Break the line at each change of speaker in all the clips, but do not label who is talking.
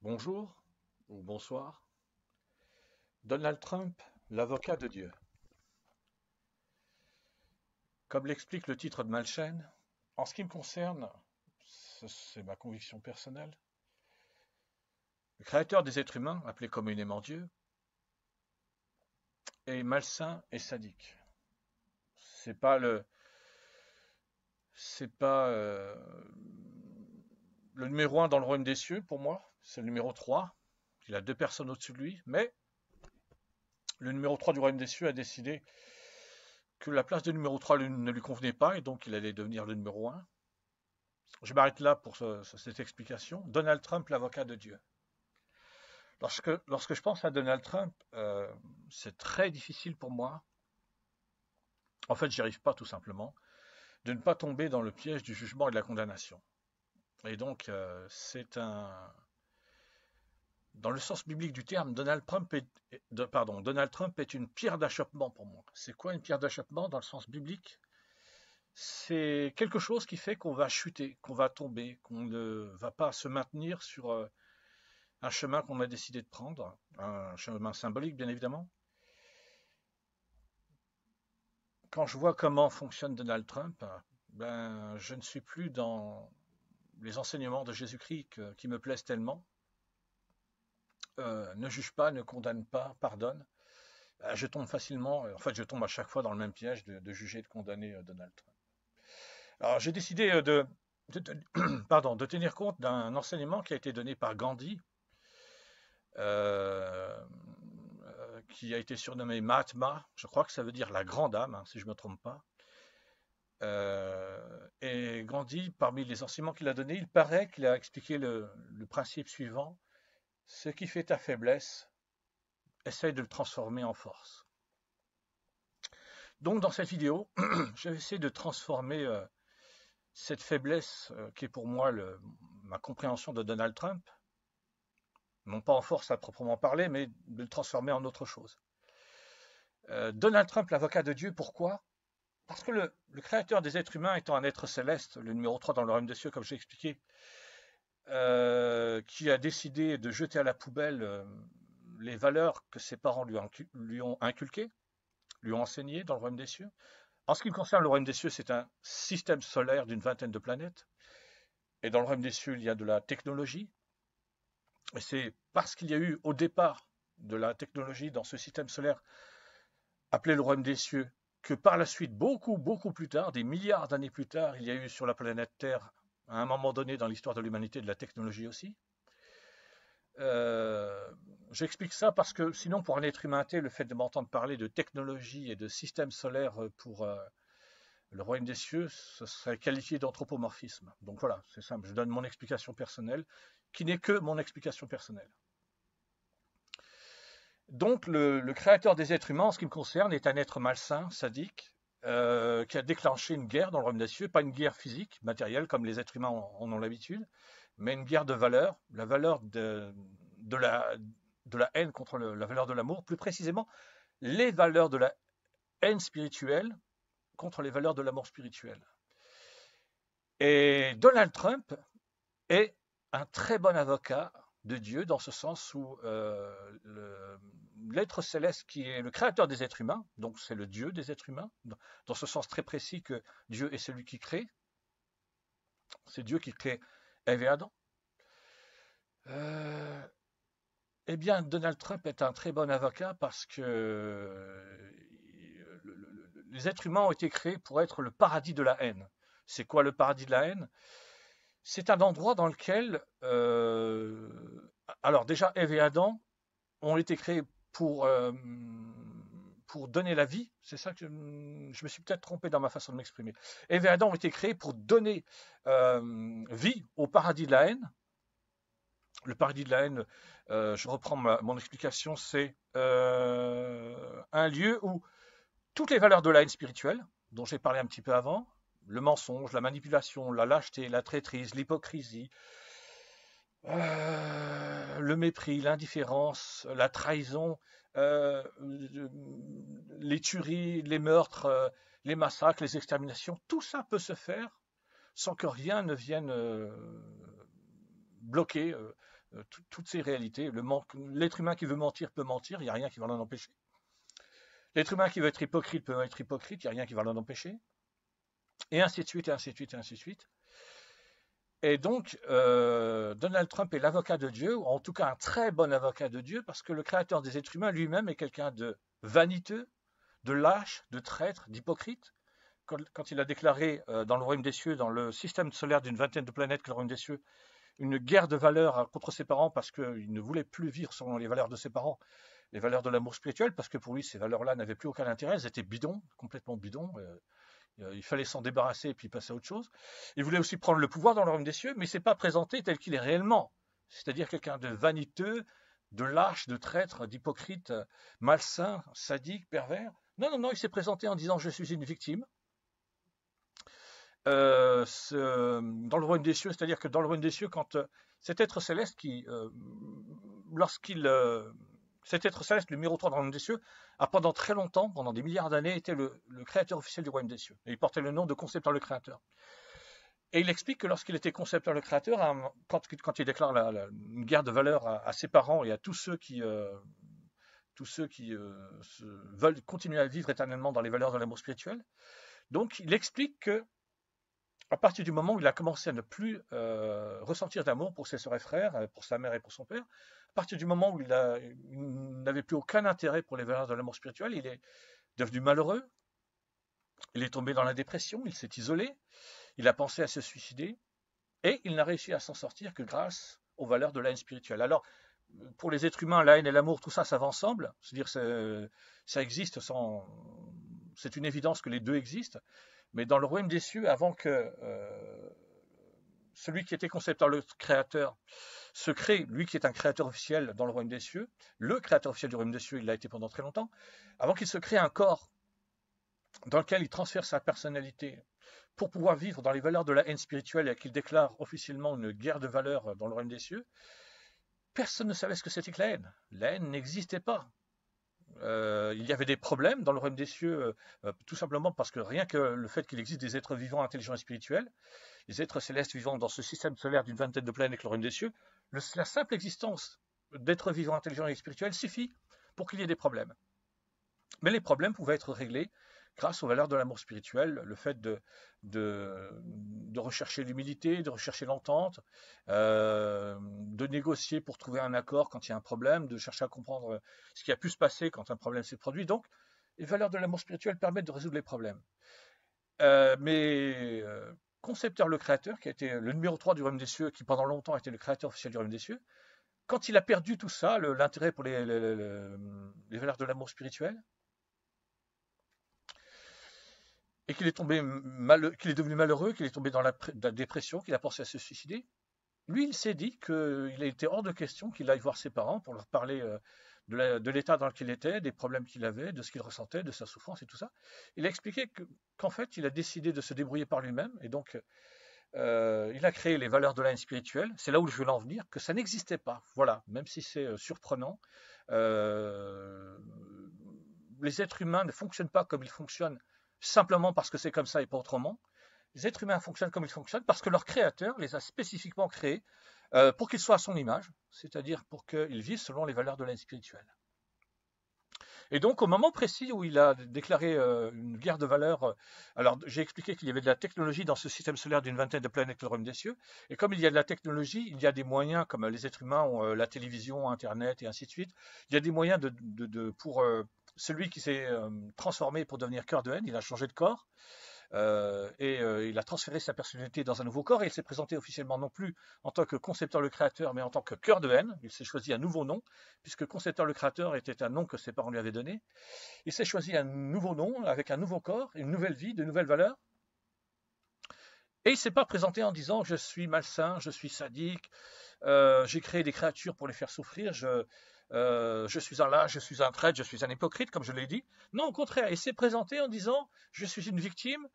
Bonjour ou bonsoir. Donald Trump, l'avocat de Dieu. Comme l'explique le titre de ma chaîne, en ce qui me concerne, c'est ma conviction personnelle, le créateur des êtres humains, appelé communément Dieu, est malsain et sadique. C'est pas le numéro un dans le royaume des cieux pour moi, c'est le numéro 3. Il a deux personnes au-dessus de lui, mais le numéro 3 du royaume des cieux a décidé que la place de numéro 3 ne lui convenait pas et donc il allait devenir le numéro 1. Je m'arrête là pour cette explication. Donald Trump, l'avocat de Dieu. Lorsque je pense à Donald Trump, c'est très difficile pour moi, en fait j'y arrive pas tout simplement, de ne pas tomber dans le piège du jugement et de la condamnation. Et donc dans le sens biblique du terme, Donald Trump est une pierre d'achoppement pour moi. C'est quoi une pierre d'achoppement dans le sens biblique? C'est quelque chose qui fait qu'on va chuter, qu'on va tomber, qu'on ne va pas se maintenir sur un chemin qu'on a décidé de prendre, un chemin symbolique bien évidemment. Quand je vois comment fonctionne Donald Trump, ben, je ne suis plus dans les enseignements de Jésus-Christ qui me plaisent tellement. Ne juge pas, ne condamne pas, pardonne. Je tombe facilement, en fait je tombe à chaque fois dans le même piège de juger et de condamner Donald Trump. Alors j'ai décidé de tenir compte d'un enseignement qui a été donné par Gandhi, qui a été surnommé Mahatma, je crois que ça veut dire la grande âme, hein, si je ne me trompe pas. Et Gandhi, parmi les enseignements qu'il a donnés, il paraît qu'il a expliqué le principe suivant: ce qui fait ta faiblesse, essaye de le transformer en force. Donc dans cette vidéo, je vais essayer de transformer cette faiblesse qui est pour moi ma compréhension de Donald Trump, non pas en force à proprement parler, mais de le transformer en autre chose. Donald Trump, l'avocat de Dieu, pourquoi? Parce que le créateur des êtres humains étant un être céleste, le numéro 3 dans le royaume des cieux, comme j'ai expliqué, qui a décidé de jeter à la poubelle les valeurs que ses parents lui ont inculquées, lui ont enseignées dans le royaume des cieux. En ce qui concerne le royaume des cieux, c'est un système solaire d'une vingtaine de planètes. Et dans le royaume des cieux, il y a de la technologie. Et c'est parce qu'il y a eu au départ de la technologie dans ce système solaire appelé le royaume des cieux, que par la suite, beaucoup, beaucoup plus tard, des milliards d'années plus tard, il y a eu sur la planète Terre, à un moment donné dans l'histoire de l'humanité, de la technologie aussi. J'explique ça parce que sinon, pour un être humain, le fait de m'entendre parler de technologie et de système solaire pour le royaume des cieux, ce serait qualifié d'anthropomorphisme. Donc voilà, c'est simple, je donne mon explication personnelle, qui n'est que mon explication personnelle. Donc le créateur des êtres humains, en ce qui me concerne, est un être malsain, sadique, qui a déclenché une guerre dans le royaume des cieux, pas une guerre physique, matérielle, comme les êtres humains en ont l'habitude, mais une guerre de valeurs, la valeur de la haine contre la valeur de l'amour, plus précisément les valeurs de la haine spirituelle contre les valeurs de l'amour spirituel. Et Donald Trump est un très bon avocat de Dieu dans ce sens où l'être céleste qui est le créateur des êtres humains, donc c'est le Dieu des êtres humains, dans ce sens très précis que Dieu est celui qui crée, c'est Dieu qui crée Ève et Adam. Eh bien, Donald Trump est un très bon avocat parce que les êtres humains ont été créés pour être le paradis de la haine. C'est quoi le paradis de la haine? C'est un endroit dans lequel, alors déjà, Ève et Adam ont été créés pour donner la vie. C'est ça que je me suis peut-être trompé dans ma façon de m'exprimer. Ève et Adam ont été créés pour donner vie au paradis de la haine. Le paradis de la haine, je reprends mon explication, c'est un lieu où toutes les valeurs de la haine spirituelle, dont j'ai parlé un petit peu avant, le mensonge, la manipulation, la lâcheté, la traîtrise, l'hypocrisie, le mépris, l'indifférence, la trahison, les tueries, les meurtres, les massacres, les exterminations, tout ça peut se faire sans que rien ne vienne bloquer, toutes ces réalités. L'être humain qui veut mentir peut mentir, il n'y a rien qui va l'en empêcher. L'être humain qui veut être hypocrite peut être hypocrite, il n'y a rien qui va l'en empêcher. Et ainsi de suite, et ainsi de suite, et ainsi de suite. Et donc, Donald Trump est l'avocat de Dieu, ou en tout cas un très bon avocat de Dieu, parce que le créateur des êtres humains lui-même est quelqu'un de vaniteux, de lâche, de traître, d'hypocrite. Quand il a déclaré dans le royaume des cieux, dans le système solaire d'une vingtaine de planètes que le royaume des cieux, une guerre de valeurs contre ses parents parce qu'il ne voulait plus vivre selon les valeurs de ses parents, les valeurs de l'amour spirituel, parce que pour lui, ces valeurs-là n'avaient plus aucun intérêt, elles étaient bidons, complètement bidons. Il fallait s'en débarrasser et puis passer à autre chose. Il voulait aussi prendre le pouvoir dans le royaume des cieux, mais il ne s'est pas présenté tel qu'il est réellement. C'est-à-dire quelqu'un de vaniteux, de lâche, de traître, d'hypocrite, malsain, sadique, pervers. Non, non, non, il s'est présenté en disant « je suis une victime ». Dans le royaume des cieux, c'est-à-dire que dans le royaume des cieux, quand cet être céleste cet être céleste, le numéro 3 dans le royaume des cieux, a pendant très longtemps, pendant des milliards d'années, été le créateur officiel du royaume des cieux. Et il portait le nom de concepteur le créateur. Et il explique que lorsqu'il était concepteur le créateur, quand il déclare une guerre de valeurs à ses parents et à tous ceux qui veulent continuer à vivre éternellement dans les valeurs de l'amour spirituel, donc il explique que à partir du moment où il a commencé à ne plus ressentir d'amour pour ses sœurs et frères, pour sa mère et pour son père, à partir du moment où il n'avait plus aucun intérêt pour les valeurs de l'amour spirituel, il est devenu malheureux, il est tombé dans la dépression, il s'est isolé, il a pensé à se suicider, et il n'a réussi à s'en sortir que grâce aux valeurs de la haine spirituelle. Alors, pour les êtres humains, la haine et l'amour, tout ça, ça va ensemble, c'est-à-dire ça existe c'est une évidence que les deux existent, mais dans le royaume des cieux, avant que celui qui était concepteur, le créateur, se crée, lui qui est un créateur officiel dans le royaume des cieux, le créateur officiel du royaume des cieux, il l'a été pendant très longtemps, avant qu'il se crée un corps dans lequel il transfère sa personnalité pour pouvoir vivre dans les valeurs de la haine spirituelle et qu'il déclare officiellement une guerre de valeurs dans le royaume des cieux, personne ne savait ce que c'était que la haine. La haine n'existait pas. Il y avait des problèmes dans le royaume des cieux, tout simplement parce que rien que le fait qu'il existe des êtres vivants, intelligents et spirituels, les êtres célestes vivant dans ce système solaire d'une vingtaine de planètes, le royaume des cieux, la simple existence d'êtres vivants, intelligents et spirituels suffit pour qu'il y ait des problèmes. Mais les problèmes pouvaient être réglés grâce aux valeurs de l'amour spirituel, le fait de rechercher l'humilité, de rechercher l'entente, de négocier pour trouver un accord quand il y a un problème, de chercher à comprendre ce qui a pu se passer quand un problème s'est produit. Donc, les valeurs de l'amour spirituel permettent de résoudre les problèmes. Mais Concepteur le créateur, qui a été le numéro 3 du royaume des cieux, qui pendant longtemps a été le créateur officiel du royaume des cieux, quand il a perdu tout ça, l'intérêt pour les valeurs de l'amour spirituel, et qu'il est devenu malheureux, qu'il est tombé dans la dépression, qu'il a pensé à se suicider, lui, il s'est dit qu'il était hors de question qu'il aille voir ses parents pour leur parler de l'état dans lequel il était, des problèmes qu'il avait, de ce qu'il ressentait, de sa souffrance et tout ça. Il a expliqué qu'en fait, il a décidé de se débrouiller par lui-même, et donc il a créé les valeurs de la haine spirituelle. C'est là où je veux en venir, que ça n'existait pas. Voilà, même si c'est surprenant. Les êtres humains ne fonctionnent pas comme ils fonctionnent simplement parce que c'est comme ça et pas autrement. Les êtres humains fonctionnent comme ils fonctionnent parce que leur créateur les a spécifiquement créés pour qu'ils soient à son image, c'est-à-dire pour qu'ils vivent selon les valeurs de la haine spirituelle. Et donc, au moment précis où il a déclaré une guerre de valeurs, alors j'ai expliqué qu'il y avait de la technologie dans ce système solaire d'une vingtaine de planètes, le royaume des cieux, et comme il y a de la technologie, il y a des moyens, comme les êtres humains ont la télévision, Internet et ainsi de suite, il y a des moyens pour celui qui s'est transformé pour devenir cœur de haine, il a changé de corps, il a transféré sa personnalité dans un nouveau corps et il s'est présenté officiellement non plus en tant que concepteur le créateur, mais en tant que cœur de haine. Il s'est choisi un nouveau nom, puisque concepteur le créateur était un nom que ses parents lui avaient donné. Il s'est choisi un nouveau nom avec un nouveau corps, une nouvelle vie, de nouvelles valeurs. Et il ne s'est pas présenté en disant je suis malsain, je suis sadique, j'ai créé des créatures pour les faire souffrir, je suis un lâche, je suis un traître, je suis un hypocrite, comme je l'ai dit. Non, au contraire, il s'est présenté en disant je suis une victime.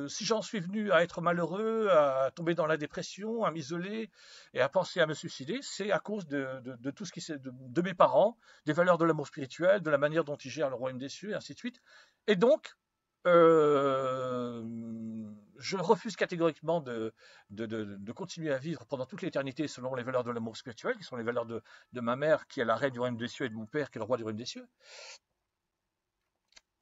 Si j'en suis venu à être malheureux, à tomber dans la dépression, à m'isoler et à penser à me suicider, c'est à cause de tout ce qui s'est de mes parents, des valeurs de l'amour spirituel, de la manière dont ils gèrent le royaume des cieux, et ainsi de suite. Et donc, je je refuse catégoriquement de continuer à vivre pendant toute l'éternité selon les valeurs de l'amour spirituel, qui sont les valeurs de ma mère, qui est la reine du royaume des cieux, et de mon père, qui est le roi du royaume des cieux.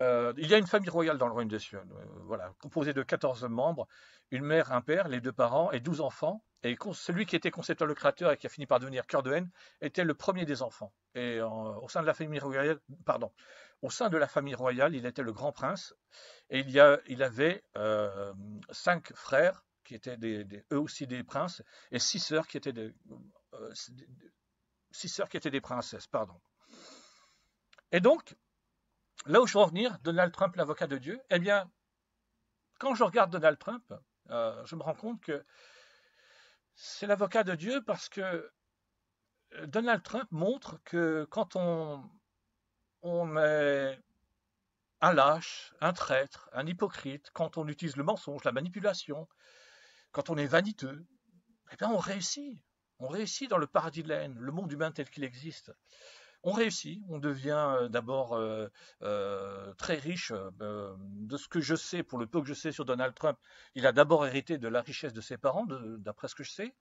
Il y a une famille royale dans le royaume des cieux, voilà, composée de 14 membres, une mère, un père, les 2 parents et 12 enfants. Et celui qui était concepteur, le créateur, et qui a fini par devenir cœur de haine, était le premier des enfants. Et au sein de la famille royale, pardon, au sein de la famille royale, il était le grand prince. Et il avait 5 frères qui étaient eux aussi des princes, et 6 sœurs qui étaient euh, 6 sœurs qui étaient des princesses, pardon. Et donc, là où je veux en venir, Donald Trump, l'avocat de Dieu, eh bien, quand je regarde Donald Trump, je me rends compte que c'est l'avocat de Dieu parce que Donald Trump montre que quand on est un lâche, un traître, un hypocrite, quand on utilise le mensonge, la manipulation, quand on est vaniteux, eh bien on réussit. On réussit dans le paradis de la haine, le monde humain tel qu'il existe. On réussit, on devient d'abord très riche. De ce que je sais, pour le peu que je sais sur Donald Trump, il a d'abord hérité de la richesse de ses parents, d'après ce que je sais.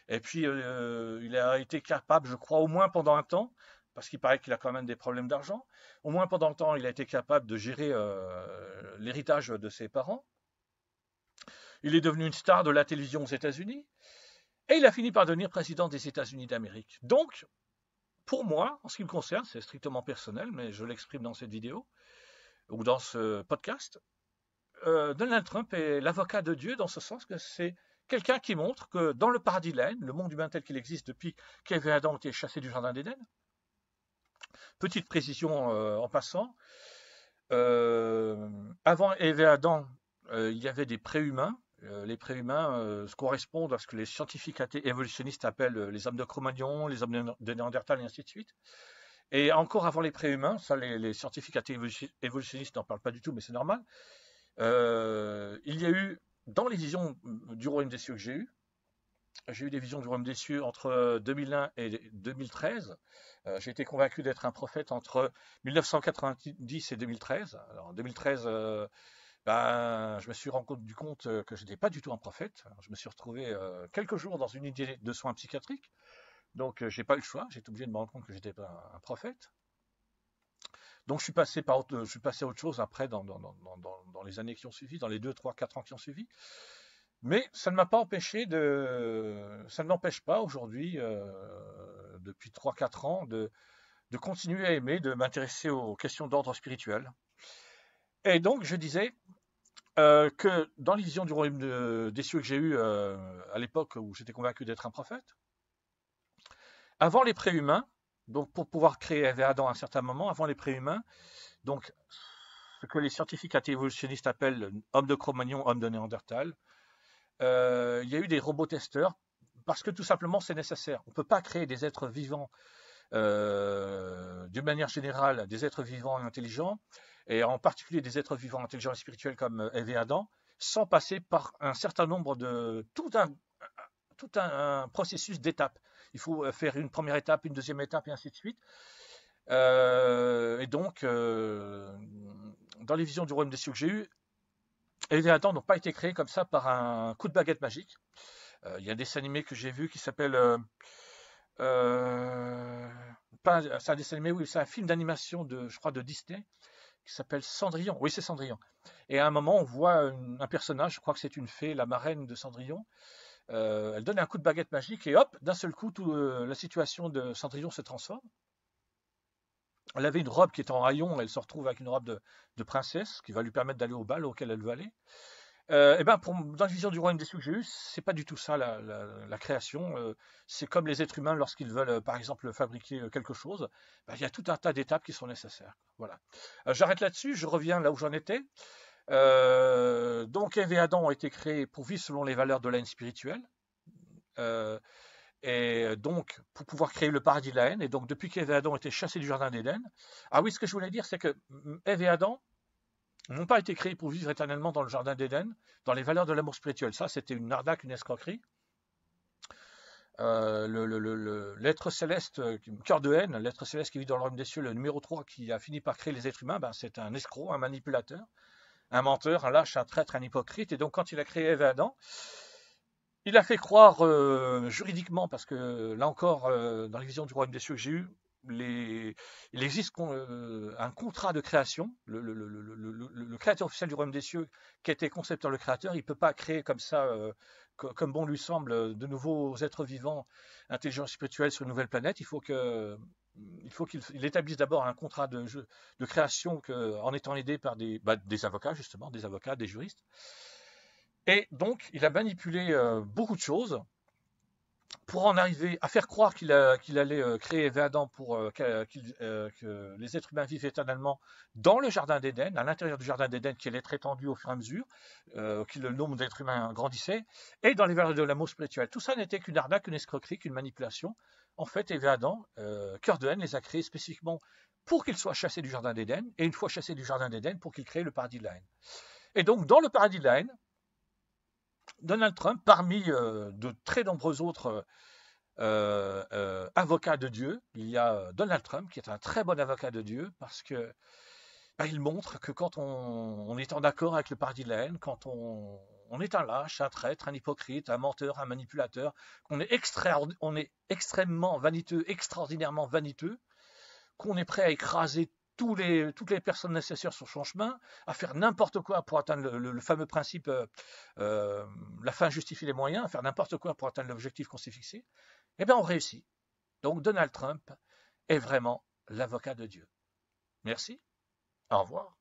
Et puis, il a été capable, je crois, au moins pendant un temps, parce qu'il paraît qu'il a quand même des problèmes d'argent, au moins pendant le temps, il a été capable de gérer l'héritage de ses parents. Il est devenu une star de la télévision aux États-Unis, et il a fini par devenir président des États-Unis d'Amérique. Donc, pour moi, en ce qui me concerne, c'est strictement personnel, mais je l'exprime dans cette vidéo ou dans ce podcast, Donald Trump est l'avocat de Dieu dans ce sens que c'est quelqu'un qui montre que dans le paradis de la haine, le monde humain tel qu'il existe depuis qu'Ève et Adam ont été chassés du jardin d'Éden, petite précision en passant, avant Ève et Adam, il y avait des préhumains. Les préhumains correspondent à ce que les scientifiques évolutionnistes appellent les hommes de Cro-Magnon, les hommes de Néandertal et ainsi de suite. Et encore avant les préhumains, ça les scientifiques évolutionnistes n'en parlent pas du tout, mais c'est normal. Il y a eu, dans les visions du royaume des cieux que j'ai eu des visions du royaume des cieux entre 2001 et 2013. J'ai été convaincu d'être un prophète entre 1990 et 2013. Alors en 2013, je me suis rendu compte que je n'étais pas du tout un prophète. Alors, je me suis retrouvé quelques jours dans une unité de soins psychiatriques. Donc, j'ai pas eu le choix. J'ai été obligé de me rendre compte que j'étais pas un prophète. Donc, je suis passé à autre chose après dans les années qui ont suivi, dans les 2, 3, 4 ans qui ont suivi. Mais ça ne m'a pas empêché ça ne m'empêche pas aujourd'hui, depuis 3, 4 ans, de continuer à aimer, de m'intéresser aux questions d'ordre spirituel. Et donc, je disais que dans les visions du royaume des cieux que j'ai eues à l'époque où j'étais convaincu d'être un prophète, avant les préhumains, donc pour pouvoir créer Ève et Adam à un certain moment, avant les préhumains, donc ce que les scientifiques évolutionnistes appellent homme de Cro-Magnon, homme de Néandertal, il y a eu des robots testeurs parce que tout simplement c'est nécessaire. On ne peut pas créer des êtres vivants d'une manière générale, des êtres vivants et intelligents, et en particulier des êtres vivants intelligents et spirituels comme Ève et Adam, sans passer par un certain nombre de tout un processus d'étapes. Il faut faire une première étape, une deuxième étape et ainsi de suite. Et donc, dans les visions du royaume des cieux que j'ai eues, Ève et Adam n'ont pas été créés comme ça par un coup de baguette magique. Il y a un dessin animé que j'ai vu qui s'appelle c'est un dessin animé, oui, c'est un film d'animation je crois, de Disney qui s'appelle Cendrillon. Oui, c'est Cendrillon. Et à un moment, on voit un personnage, je crois que c'est une fée, la marraine de Cendrillon. Elle donne un coup de baguette magique et hop, d'un seul coup, la situation de Cendrillon se transforme. Elle avait une robe qui était en haillons, elle se retrouve avec une robe de princesse qui va lui permettre d'aller au bal auquel elle veut aller. Et ben dans la vision du royaume des cieux que j'ai eu, c'est pas du tout ça la création. C'est comme les êtres humains lorsqu'ils veulent, par exemple, fabriquer quelque chose. Ben, il y a tout un tas d'étapes qui sont nécessaires. Voilà. J'arrête là-dessus, je reviens là où j'en étais. Donc Ève et Adam ont été créés pour vivre selon les valeurs de la haine spirituelle. Et donc, pour pouvoir créer le paradis de la haine. Et donc, depuis qu'Ève et Adam ont été chassés du jardin d'Éden. Ah oui, ce que je voulais dire, c'est que Ève et Adam n'ont pas été créés pour vivre éternellement dans le jardin d'Éden, dans les valeurs de l'amour spirituel. Ça, c'était une arnaque, une escroquerie. L'être céleste, cœur de haine, l'être céleste qui vit dans le royaume des cieux, le numéro 3 qui a fini par créer les êtres humains, ben, c'est un escroc, un manipulateur. un menteur, un lâche, un traître, un hypocrite. Et donc, quand il a créé Ève et Adam, il a fait croire juridiquement, parce que là encore, dans les visions du royaume des cieux que j'ai eues, il existe un contrat de création. Le créateur officiel du royaume des cieux, qui était concepteur, le créateur, il ne peut pas créer comme ça, comme bon lui semble, de nouveaux êtres vivants, intelligents, spirituels sur une nouvelle planète. Il faut qu'il établisse d'abord un contrat de création en étant aidé par des avocats, justement, des avocats, des juristes. Et donc, il a manipulé beaucoup de choses pour en arriver à faire croire qu'il allait créer Ève et Adam pour que les êtres humains vivent éternellement dans le jardin d'Éden, à l'intérieur du jardin d'Éden qui allait être étendu au fur et à mesure, que le nombre d'êtres humains grandissait, et dans les valeurs de l'amour spirituel. Tout ça n'était qu'une arnaque, une escroquerie, qu'une manipulation. En fait, Ève et Adam, cœur de haine, les a créés spécifiquement pour qu'ils soient chassés du jardin d'Éden, et une fois chassés du jardin d'Éden, pour qu'ils créent le paradis de la haine. Et donc, dans le paradis de la haine, Donald Trump, parmi de très nombreux autres avocats de Dieu, il y a Donald Trump qui est un très bon avocat de Dieu parce que il montre que quand on est en accord avec le paradis de la haine, quand on est un lâche, un traître, un hypocrite, un menteur, un manipulateur, qu'on est, on est extrêmement vaniteux, extraordinairement vaniteux, qu'on est prêt à écraser toutes les personnes nécessaires sur son chemin, à faire n'importe quoi pour atteindre le fameux principe la fin justifie les moyens, à faire n'importe quoi pour atteindre l'objectif qu'on s'est fixé, eh bien on réussit. Donc Donald Trump est vraiment l'avocat de Dieu. Merci, au revoir.